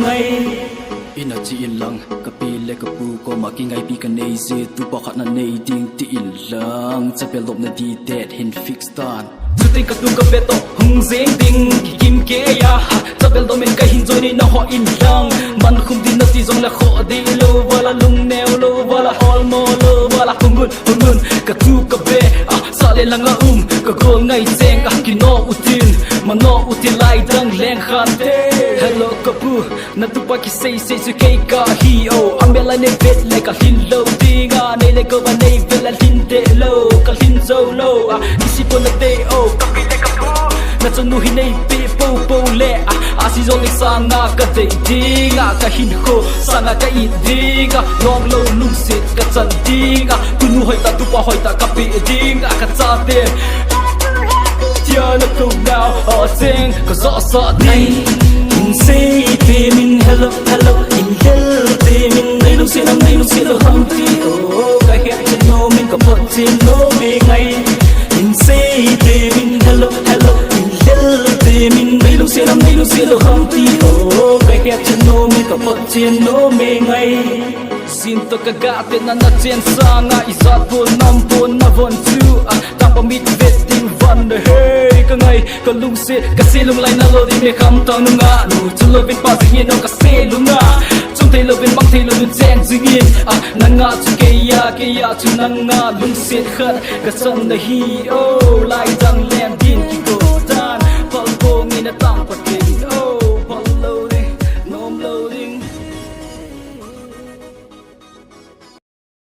ngay ina chi in lang kapile kapu ko makingai pi kan nei se tu pa khat na nei ding ti in lang chapel lop na di dead hin fix tan tu ting ka tung ka beto hung zeng ding kim ke ya chapel do men ka hin join na ho in lang man khum din na ti jong la kho di lo wala lung neo lo wala hol mo lo wala hungun ka tu ka be sale lang ka gol ngai cheng ka kino utin mano util lai dang leng khan te hello kapu na tu pa ki say su ke ka hi o amela ne bet like a hin lo dinga ne le ko ba nei vela hin de lo ka hin zo lo isi po na te o ka pi le kapu na chanu hi nei pe po le si zo le sanga ka te dinga ka hin ko sanga ka i dinga long lo lung sit ka chan dinga tu nu hoi ta tu pa hoi ta ka pi dinga ka cha te look cool now, oh sing, cause all saw nay. In say min hello, in hell min nay nung sila humpty, oh ka hiya chin no min ka pot chin no me ngay. In say min hello, in hell min nay nung sila humpty, oh ka hiya chin no min ka pot chin no me ngay. Sinto kagate na chen sanga isat po nam po na von tu tang pamit vetting van the hey ka ngai ka lung se ka silung lai na lo di me kam tang nga nu chu lo bin pa zing no ka selung nga chung thei lo bin bang thei lo chen zing in na nga chu ke ya chu na nga lung se khat ka san the hi oh lai dang len